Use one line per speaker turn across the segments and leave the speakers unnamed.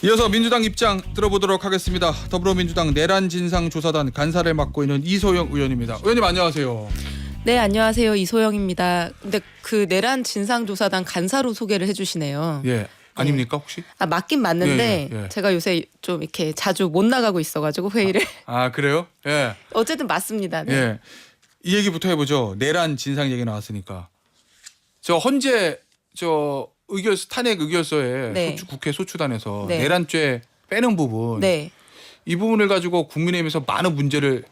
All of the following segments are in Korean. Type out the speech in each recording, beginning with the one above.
이어서 민주당 입장 들어보도록 하겠습니다. 더불어민주당 내란진상조사단 간사를 맡고 있는 이소영 의원입니다. 의원님 안녕하세요.
네, 안녕하세요. 이소영입니다. 근데 그 내란 진상조사단 간사로 소개를 해주시네요.
예, 아닙니까 혹시?
맞긴 맞는데
예.
제가 요새 좀 이렇게 자주 못 나가고 있어가지고 회의를.
그래요? 예.
어쨌든 맞습니다. 네.
예. 이 얘기부터 해보죠. 내란 진상 얘기 나왔으니까. 저 헌재 탄핵 의결서에
네.
국회 소추단에서
네.
내란죄 빼는 부분,
네,
이 부분을 가지고 국민의힘에서 많은 문제를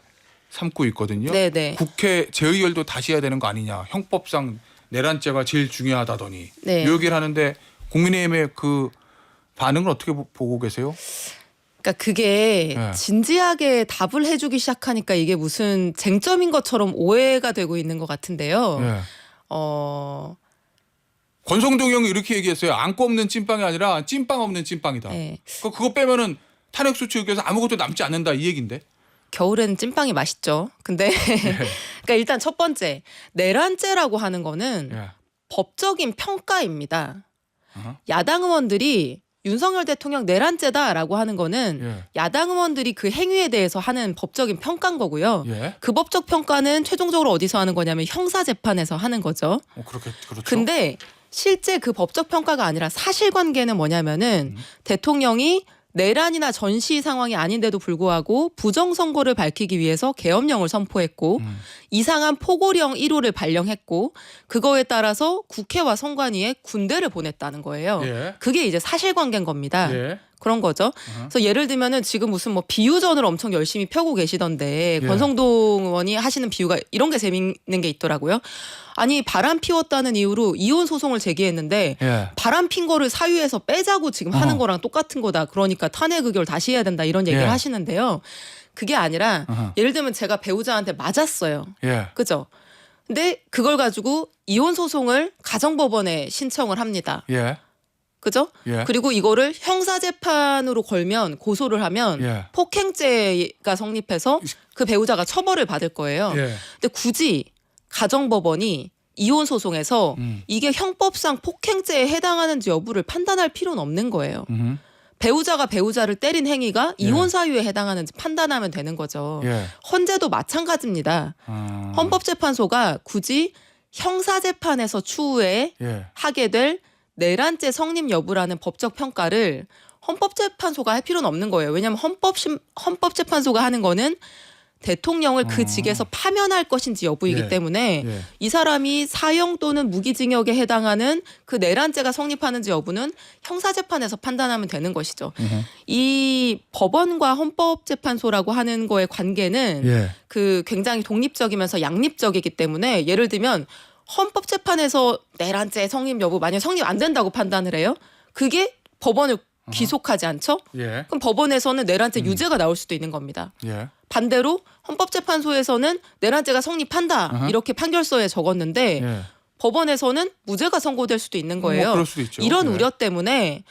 삼고 있거든요.
네, 네.
국회 재의결도 다시 해야 되는 거 아니냐. 형법상 내란죄가 제일 중요하다더니
네.
이 얘기를 하는데 국민의힘의 그 반응을 어떻게 보고 계세요?
그러니까 그게
네.
진지하게 답을 해주기 시작하니까 이게 무슨 쟁점인 것처럼 오해가 되고 있는 것 같은데요.
예.
어,
권성동 형이 이렇게 얘기했어요. 안고 없는 찐빵이 아니라 찐빵 없는 찐빵이다.
네.
그거 빼면은 탄핵소추 의결에서 아무것도 남지 않는다 이 얘긴데.
겨울엔 찐빵이 맛있죠. 근데 그러니까 일단 첫 번째 내란죄라고 하는 거는
예.
법적인 평가입니다.
어허.
야당 의원들이 윤석열 대통령 내란죄다라고 하는 거는
예.
야당 의원들이 그 행위에 대해서 하는 법적인 평가인 거고요.
예.
그 법적 평가는 최종적으로 어디서 하는 거냐면 형사재판에서 하는 거죠.
그렇죠.
근데 실제 그 법적 평가가 아니라 사실관계는 뭐냐면은 대통령이 내란이나 전시 상황이 아닌데도 불구하고 부정선거를 밝히기 위해서 계엄령을 선포했고 이상한 포고령 1호를 발령했고 그거에 따라서 국회와 선관위에 군대를 보냈다는 거예요.
예.
그게 이제 사실관계인 겁니다.
예.
그런 거죠. 그래서 예를 들면은 지금 무슨 뭐 비유전을 엄청 열심히 펴고 계시던데
예.
권성동 의원이 하시는 비유가 이런 게 재밌는 게 있더라고요. 아니 바람 피웠다는 이유로 이혼 소송을 제기했는데
예.
바람 핀 거를 사유에서 빼자고 지금 하는 거랑 똑같은 거다. 그러니까 탄핵 의결 다시 해야 된다 이런 얘기를
예.
하시는데요. 그게 아니라
어허.
예를 들면 제가 배우자한테 맞았어요.
예.
그죠? 근데 그걸 가지고 이혼 소송을 가정법원에 신청을 합니다.
예.
그죠?
예.
그리고 이거를 형사재판으로 걸면 고소를 하면
예.
폭행죄가 성립해서 그 배우자가 처벌을 받을 거예요.
예.
근데 굳이 가정법원이 이혼 소송에서 이게 형법상 폭행죄에 해당하는지 여부를 판단할 필요는 없는 거예요. 배우자가 배우자를 때린 행위가 이혼 사유에 해당하는지 판단하면 되는 거죠.
예.
헌재도 마찬가지입니다. 헌법재판소가 굳이 형사재판에서 추후에
예.
하게 될 내란죄 성립 여부라는 법적 평가를 헌법재판소가 할 필요는 없는 거예요. 왜냐하면 헌법재판소가 하는 거는 대통령을 그 직에서 파면할 것인지 여부이기
예.
때문에
예.
이 사람이 사형 또는 무기징역에 해당하는 그 내란죄가 성립하는지 여부는 형사재판에서 판단하면 되는 것이죠. 이 법원과 헌법재판소라고 하는 거의 관계는
예.
그 굉장히 독립적이면서 양립적이기 때문에 예를 들면 헌법재판에서 내란죄 성립 여부 만약 성립 안 된다고 판단을 해요. 그게 법원을 귀속하지 않죠?
예.
그럼 법원에서는 내란죄 유죄가 나올 수도 있는 겁니다.
예.
반대로 헌법재판소에서는 내란죄가 성립한다 이렇게 판결서에 적었는데
예.
법원에서는 무죄가 선고될 수도 있는 거예요.
그럴 수도 있죠.
이런
예.
우려 때문에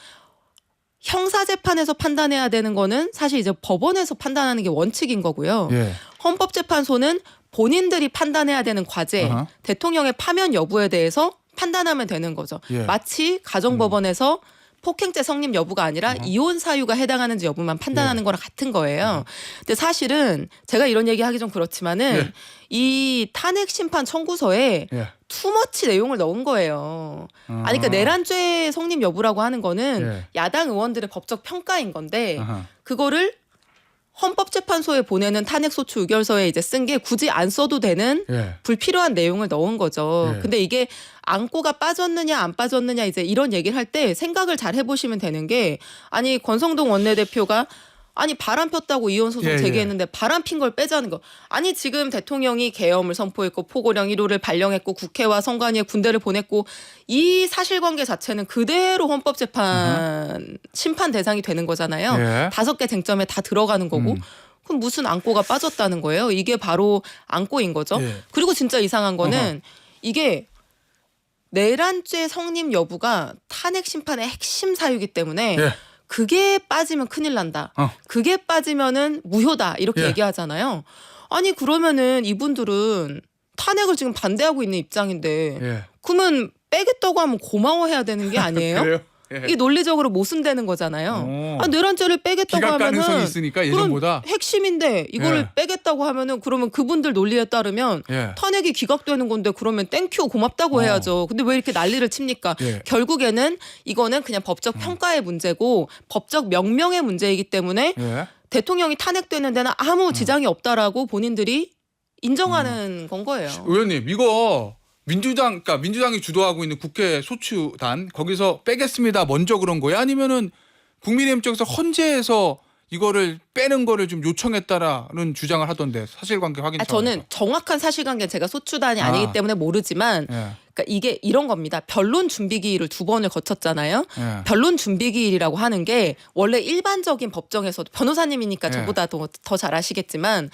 형사재판에서 판단해야 되는 거는 사실 이제 법원에서 판단하는 게 원칙인 거고요.
예.
헌법재판소는 본인들이 판단해야 되는 과제,
어허.
대통령의 파면 여부에 대해서 판단하면 되는 거죠.
예.
마치 가정법원에서 폭행죄 성립 여부가 아니라 이혼 사유가 해당하는지 여부만 판단하는 거랑 같은 거예요. 근데 사실은 제가 이런 얘기하기 좀 그렇지만은
예.
이 탄핵 심판 청구서에
예.
투머치 내용을 넣은 거예요. 아니 그러니까 내란죄 성립 여부라고 하는 거는
예.
야당 의원들의 법적 평가인 건데
아하.
그거를 헌법재판소에 보내는 탄핵소추 의결서에 이제 쓴 게 굳이 안 써도 되는
예.
불필요한 내용을 넣은 거죠.
예.
근데 이게 안고가 빠졌느냐 안 빠졌느냐 이제 이런 얘기를 할 때 생각을 잘 해보시면 되는 게 아니 권성동 원내대표가 아니 바람 폈다고 이혼 소송
예,
제기했는데 바람 핀 걸 빼자는 거. 아니 지금 대통령이 계엄을 선포했고 포고령 1호를 발령했고 국회와 선관위에 군대를 보냈고 이 사실관계 자체는 그대로 헌법재판 심판 대상이 되는 거잖아요.
예.
5개 쟁점에 다 들어가는 거고. 그럼 무슨 안고가 빠졌다는 거예요? 이게 바로 안고인 거죠.
예.
그리고 진짜 이상한 거는 이게 내란죄 성립 여부가 탄핵 심판의 핵심 사유이기 때문에
예.
그게 빠지면 큰일 난다. 그게 빠지면은 무효다. 이렇게
예.
얘기하잖아요. 아니 그러면은 이분들은 탄핵을 지금 반대하고 있는 입장인데
예.
그러면 빼겠다고 하면 고마워해야 되는 게 아니에요?
그래요? 예.
이게 논리적으로 모순되는 거잖아요.
오.
내란죄를 빼겠다고
기각
하면은
가능성이 있으니까 예전보다.
그건 핵심인데 이거를
예.
빼겠다고 하면은 그러면 그분들 논리에 따르면
예.
탄핵이 기각되는 건데 그러면 땡큐 고맙다고 해야죠. 근데 왜 이렇게 난리를 칩니까?
예.
결국에는 이거는 그냥 법적 평가의 문제고 법적 명명의 문제이기 때문에
예.
대통령이 탄핵되는 데는 아무 지장이 없다라고 본인들이 인정하는 건 거예요.
의원님 이거 그러니까 민주당이 주도하고 있는 국회 소추단 거기서 빼겠습니다. 먼저 그런 거예요? 아니면은 국민의힘 쪽에서 헌재에서 이거를 빼는 거를 좀 요청했다라는 주장을 하던데 사실관계 확인 차원에서.
저는 정확한 사실관계는 제가 소추단이 아니기 때문에 모르지만
예.
그러니까 이게 이런 겁니다. 변론 준비기일을 2번을 거쳤잖아요.
예.
변론 준비기일이라고 하는 게 원래 일반적인 법정에서도 변호사님이니까
예.
저보다 더 잘 아시겠지만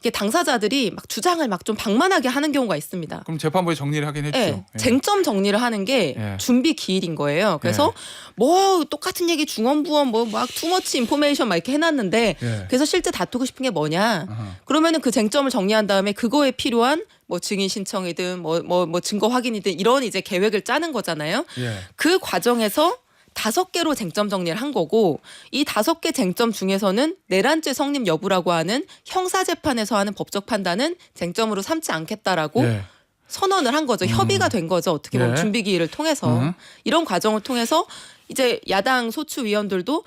이게 당사자들이 막 주장을 막 좀 방만하게 하는 경우가 있습니다.
그럼 재판부에 정리를 하긴 했죠.
네,
예.
쟁점 정리를 하는 게
예.
준비 기일인 거예요. 그래서 뭐 똑같은 얘기 중언부언 뭐 막 투머치 인포메이션 막 이렇게 해놨는데
예.
그래서 실제 다투고 싶은 게 뭐냐?
아하.
그러면은 그 쟁점을 정리한 다음에 그거에 필요한 뭐 증인 신청이든 뭐 증거 확인이든 이런 이제 계획을 짜는 거잖아요.
예.
그 과정에서 5개로 쟁점 정리를 한 거고 이 5개 쟁점 중에서는 내란죄 성립 여부라고 하는 형사재판에서 하는 법적 판단은 쟁점으로 삼지 않겠다라고
예.
선언을 한 거죠. 협의가 된 거죠. 어떻게 보면
예.
준비기일을 통해서. 이런 과정을 통해서 이제 야당 소추위원들도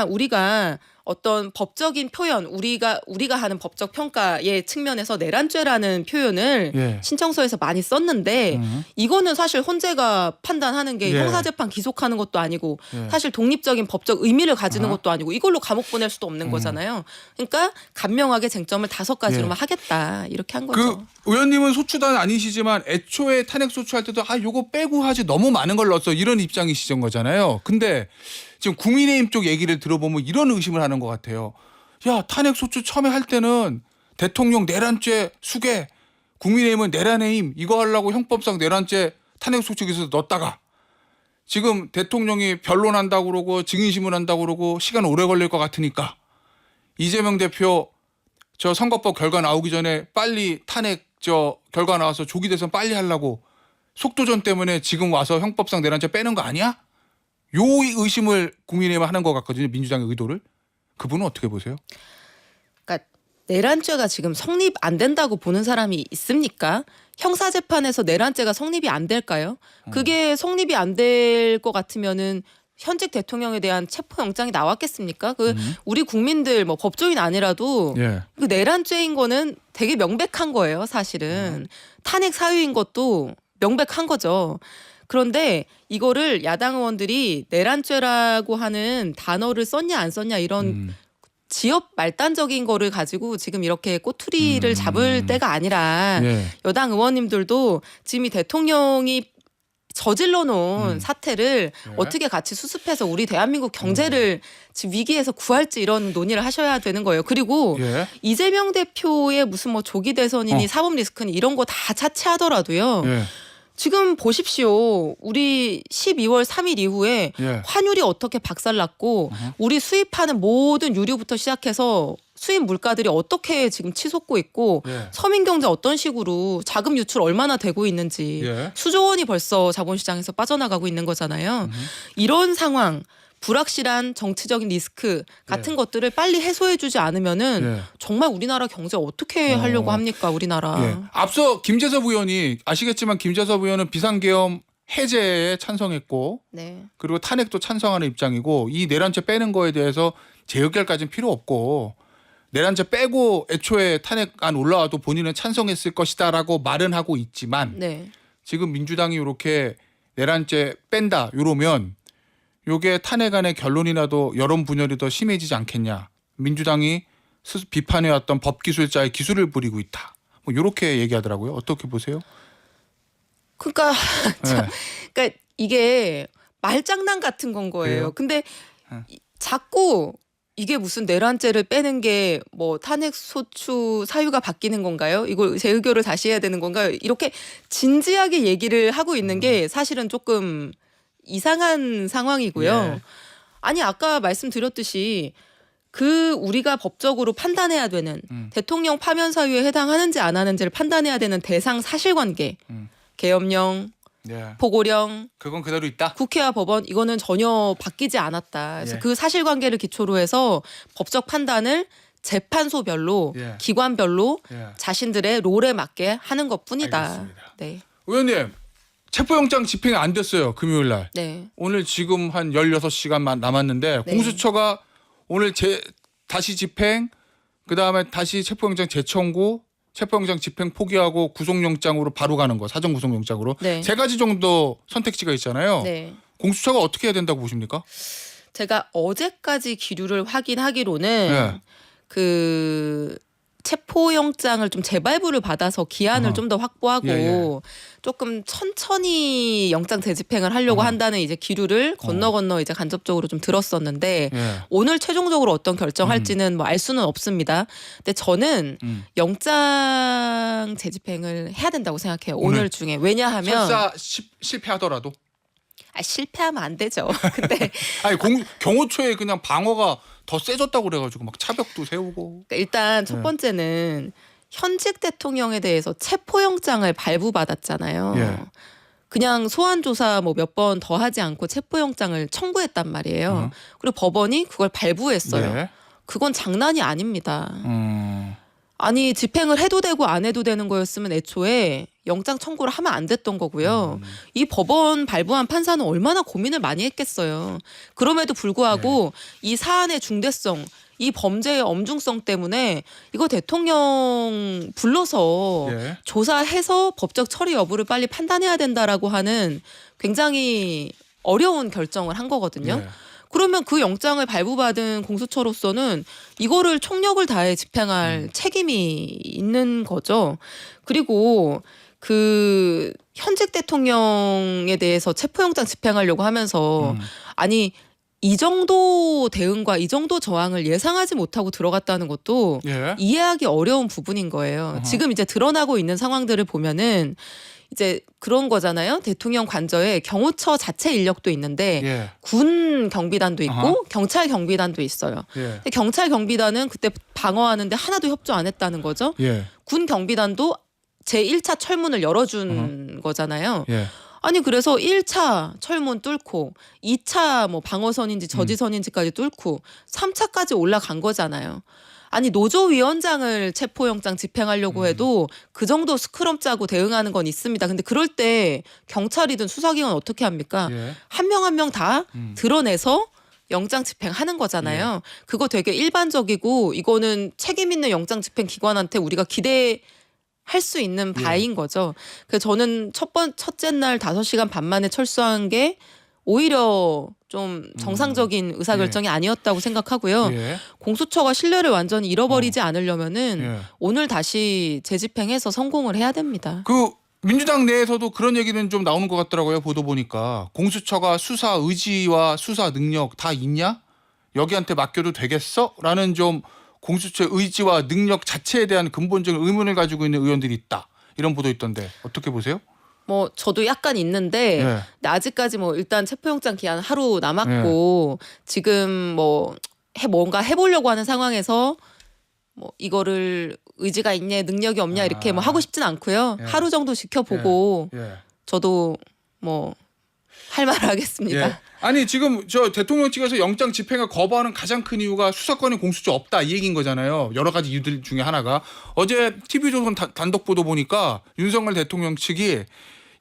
우리가 어떤 법적인 표현 우리가 하는 법적 평가의 측면에서 내란죄라는 표현을
예.
신청서에서 많이 썼는데 이거는 사실 헌재가 판단하는 게
예.
형사재판 기속하는 것도 아니고
예.
사실 독립적인 법적 의미를 가지는 것도 아니고 이걸로 감옥 보낼 수도 없는 거잖아요. 그러니까 간명하게 쟁점을 5가지로만
예.
하겠다 이렇게 한 거죠.
그 의원님은 소추단 아니시지만 애초에 탄핵 소추할 때도 요거 빼고 하지 너무 많은 걸 넣었어 이런 입장이시던 거잖아요. 근데 지금 국민의힘 쪽 얘기를 들어보면 이런 의심을 하는 것 같아요. 야 탄핵 소추 처음에 할 때는 대통령 내란죄 수괴 국민의힘은 내란의 힘 이거 하려고 형법상 내란죄 탄핵 소추기에서 넣었다가 지금 대통령이 변론한다고 그러고 증인신문한다고 그러고 시간 오래 걸릴 것 같으니까 이재명 대표 저 선거법 결과 나오기 전에 빨리 탄핵 결과 나와서 조기 대선 빨리 하려고 속도전 때문에 지금 와서 형법상 내란죄 빼는 거 아니야? 요 의심을 국민의힘은 하는 것 같거든요. 민주당의 의도를. 그분은 어떻게 보세요?
그러니까 내란죄가 지금 성립 안 된다고 보는 사람이 있습니까? 형사재판에서 내란죄가 성립이 안 될까요? 그게 성립이 안 될 것 같으면은 현직 대통령에 대한 체포영장이 나왔겠습니까? 우리 국민들 뭐 법조인 아니라도
예.
그 내란죄인 거는 되게 명백한 거예요, 사실은. 탄핵 사유인 것도 명백한 거죠. 그런데 이거를 야당 의원들이 내란죄라고 하는 단어를 썼냐 안 썼냐 이런 지역 말단적인 거를 가지고 지금 이렇게 꼬투리를 잡을 때가 아니라
예.
여당 의원님들도 지금 이 대통령이 저질러 놓은 사태를 어떻게 같이 수습해서 우리 대한민국 경제를 지금 위기에서 구할지 이런 논의를 하셔야 되는 거예요. 그리고
예.
이재명 대표의 무슨 뭐 조기 대선이니 사법 리스크니 이런 거 다 차치하더라도요.
예.
지금 보십시오. 우리 12월 3일 이후에
예.
환율이 어떻게 박살났고 우리 수입하는 모든 유류부터 시작해서 수입 물가들이 어떻게 지금 치솟고 있고
예.
서민 경제 어떤 식으로 자금 유출 얼마나 되고 있는지
예.
수조 원이 벌써 자본시장에서 빠져나가고 있는 거잖아요. 이런 상황 불확실한 정치적인 리스크 같은 것들을 빨리 해소해주지 않으면은
예.
정말 우리나라 경제 어떻게 하려고 합니까? 우리나라.
예. 앞서 김재섭 의원이 아시겠지만 김재섭 의원은 비상계엄 해제에 찬성했고
네.
그리고 탄핵도 찬성하는 입장이고 이 내란죄 빼는 거에 대해서 재의결까지는 필요 없고 내란죄 빼고 애초에 탄핵안 올라와도 본인은 찬성했을 것이다라고 말은 하고 있지만
네.
지금 민주당이 이렇게 내란죄 뺀다 이러면 요게 탄핵안의 결론이라도 여론 분열이 더 심해지지 않겠냐. 민주당이 비판해왔던 법기술자의 기술을 부리고 있다. 뭐 이렇게 얘기하더라고요. 어떻게 보세요?
그러니까,
네.
그러니까 이게 말장난 같은 건 거예요.
그래요?
근데 자꾸 이게 무슨 내란죄를 빼는 게 뭐 탄핵 소추 사유가 바뀌는 건가요? 이걸 재의결을 다시 해야 되는 건가요? 이렇게 진지하게 얘기를 하고 있는 게 사실은 조금 이상한 상황이고요.
예.
아니 아까 말씀드렸듯이 우리가 법적으로 판단해야 되는 대통령 파면 사유에 해당하는지 안 하는지를 판단해야 되는 대상 사실관계, 계엄령,
예.
보고령,
그건 그대로 있다.
국회와 법원 이거는 전혀 바뀌지 않았다. 그래서
예.
그 사실관계를 기초로 해서 법적 판단을 재판소별로
예.
기관별로
예.
자신들의 롤에 맞게 하는 것뿐이다.
알겠습니다.
네.
의원님 체포영장 집행이 안 됐어요. 금요일 날.
네.
오늘 지금 한 16시간만 남았는데
네.
공수처가 오늘 다시 집행, 그다음에 다시 체포영장 재청구, 체포영장 집행 포기하고 구속영장으로 바로 가는 거, 사전 구속영장으로
네.
세 가지 정도 선택지가 있잖아요.
네.
공수처가 어떻게 해야 된다고 보십니까?
제가 어제까지 기류를 확인하기로는
네.
그 체포영장을 좀 재발부를 받아서 기한을
어허.
좀 더 확보하고
예.
조금 천천히 영장 재집행을 하려고
어허.
한다는 이제 기류를 건너 이제 간접적으로 좀 들었었는데
예.
오늘 최종적으로 어떤 결정할지는 뭐 알 수는 없습니다. 근데 저는 영장 재집행을 해야 된다고 생각해요. 오늘 중에. 왜냐하면
설사 실패하더라도.
실패하면 안 되죠. 근데
아니 경호처에 그냥 방어가 더 세졌다고 그래가지고 막 차벽도 세우고.
그러니까 일단 첫
네.
번째는 현직 대통령에 대해서 체포영장을 발부받았잖아요.
예.
그냥 소환 조사 뭐 몇 번 더 하지 않고 체포영장을 청구했단 말이에요. 그리고 법원이 그걸 발부했어요.
예.
그건 장난이 아닙니다.
음.
아니 집행을 해도 되고 안 해도 되는 거였으면 애초에 영장 청구를 하면 안 됐던 거고요. 이 법원 발부한 판사는 얼마나 고민을 많이 했겠어요. 그럼에도 불구하고 이 사안의 중대성, 이 범죄의 엄중성 때문에 이거 대통령 불러서
예.
조사해서 법적 처리 여부를 빨리 판단해야 된다라고 하는 굉장히 어려운 결정을 한 거거든요.
예.
그러면 그 영장을 발부받은 공수처로서는 이거를 총력을 다해 집행할 책임이 있는 거죠. 그리고 그 현직 대통령에 대해서 체포영장 집행하려고 하면서 아니 이 정도 대응과 이 정도 저항을 예상하지 못하고 들어갔다는 것도
예.
이해하기 어려운 부분인 거예요. 지금 이제 드러나고 있는 상황들을 보면은 이제 그런 거잖아요. 대통령 관저에 경호처 자체 인력도 있는데
예.
군 경비단도 있고
어허.
경찰 경비단도 있어요.
예.
근데 경찰 경비단은 그때 방어하는데 하나도 협조 안 했다는 거죠.
예.
군 경비단도 제1차 철문을 열어준 거잖아요.
예.
아니 그래서 1차 철문 뚫고 2차 뭐 방어선인지 저지선인지까지 뚫고 3차까지 올라간 거잖아요. 아니 노조위원장을 체포영장 집행하려고 해도 그 정도 스크럼 짜고 대응하는 건 있습니다. 근데 그럴 때 경찰이든 수사기관 어떻게 합니까?
예.
한 명 한 명 다 드러내서 영장 집행하는 거잖아요. 그거 되게 일반적이고 이거는 책임 있는 영장 집행 기관한테 우리가 기대할 수 있는 바인 거죠. 그래서 저는 첫째 날 5시간 반 만에 철수한 게 오히려 좀 정상적인 의사결정이 아니었다고 생각하고요.
예.
공수처가 신뢰를 완전히 잃어버리지 않으려면은
예.
오늘 다시 재집행해서 성공을 해야 됩니다.
그 민주당 내에서도 그런 얘기는 좀 나오는 것 같더라고요. 보도 보니까 공수처가 수사 의지와 수사 능력 다 있냐? 여기한테 맡겨도 되겠어? 라는 좀 공수처의 의지와 능력 자체에 대한 근본적인 의문을 가지고 있는 의원들이 있다. 이런 보도 있던데 어떻게 보세요?
뭐 저도 약간 있는데
예.
근데 아직까지 뭐 일단 체포영장 기한 하루 남았고 지금 뭐 뭔가 해보려고 하는 상황에서 뭐 이거를 의지가 있냐 능력이 없냐 이렇게 뭐 하고 싶진 않고요.
예.
하루 정도 지켜보고
예.
저도 뭐 할 말을 하겠습니다.
예. 아니 지금 저 대통령 측에서 영장 집행을 거부하는 가장 큰 이유가 수사권에 공수처 없다 이 얘기인 거잖아요. 여러 가지 이유들 중에 하나가 어제 TV조선 단독 보도 보니까 윤석열 대통령 측이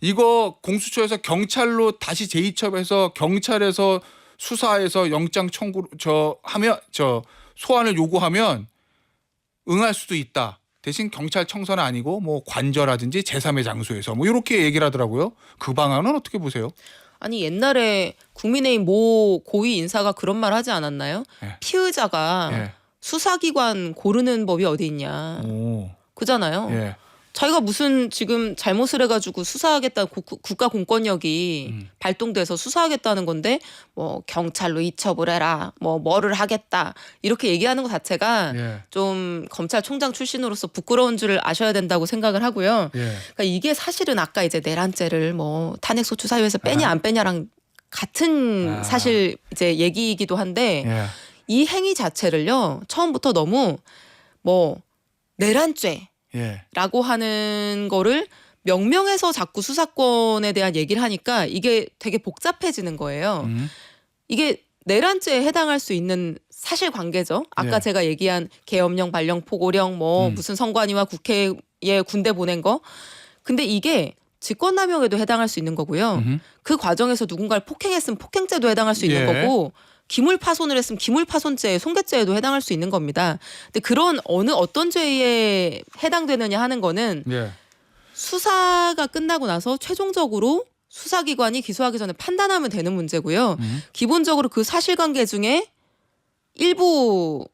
이거 공수처에서 경찰로 다시 재이첩해서 경찰에서 수사해서 영장 청구 소환을 요구하면 응할 수도 있다. 대신 경찰청사는 아니고 뭐 관저라든지 제3의 장소에서 뭐 이렇게 얘기를 하더라고요. 그 방안은 어떻게 보세요?
아니 옛날에 국민의힘 모 고위 인사가 그런 말 하지 않았나요?
예.
피의자가
예.
수사기관 고르는 법이 어디 있냐.
오.
그잖아요.
예.
자기가 무슨 지금 잘못을 해가지고 수사하겠다 국가 공권력이 발동돼서 수사하겠다는 건데 뭐 경찰로 이첩을 해라 뭐를 하겠다 이렇게 얘기하는 것 자체가
예.
좀 검찰총장 출신으로서 부끄러운 줄 아셔야 된다고 생각을 하고요.
예.
그러니까 이게 사실은 아까 이제 내란죄를 뭐 탄핵소추 사유에서 빼냐 안 빼냐랑 같은 사실 이제 얘기이기도 한데
예.
이 행위 자체를요 처음부터 너무 뭐 내란죄
예.
라고 하는 거를 명명해서 자꾸 수사권에 대한 얘기를 하니까 이게 되게 복잡해지는 거예요. 이게 내란죄에 해당할 수 있는 사실관계죠. 아까
예.
제가 얘기한 계엄령, 발령, 포고령, 뭐 무슨 선관위와 국회에 군대 보낸 거. 근데 이게 직권남용에도 해당할 수 있는 거고요. 그 과정에서 누군가를 폭행했으면 폭행죄도 해당할 수 있는
예.
거고 기물파손을 했으면 기물파손죄, 손괴죄에도 해당할 수 있는 겁니다. 근데 그런 어떤 죄에 해당되느냐 하는 거는
예.
수사가 끝나고 나서 최종적으로 수사기관이 기소하기 전에 판단하면 되는 문제고요. 기본적으로 그 사실관계 중에 일부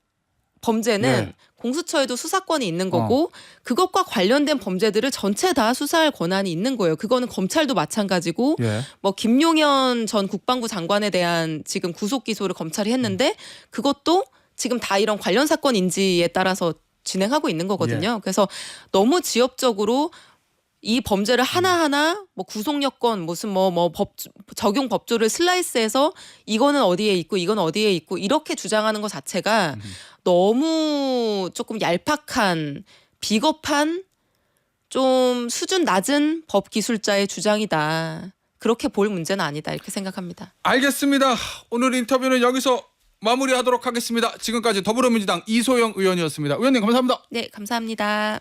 범죄는
예.
공수처에도 수사권이 있는 거고 그것과 관련된 범죄들을 전체 다 수사할 권한이 있는 거예요. 그거는 검찰도 마찬가지고
예.
뭐 김용현 전 국방부 장관에 대한 지금 구속 기소를 검찰이 했는데 그것도 지금 다 이런 관련 사건 인지에 따라서 진행하고 있는 거거든요. 그래서 너무 지엽적으로 이 범죄를 하나하나 뭐 구속 여건 무슨 적용 법조를 슬라이스해서 이거는 어디에 있고 이건 어디에 있고 이렇게 주장하는 것 자체가 너무 조금 얄팍한 비겁한 좀 수준 낮은 법 기술자의 주장이다. 그렇게 볼 문제는 아니다 이렇게 생각합니다.
알겠습니다. 오늘 인터뷰는 여기서 마무리하도록 하겠습니다. 지금까지 더불어민주당 이소영 의원이었습니다. 의원님 감사합니다.
네, 감사합니다.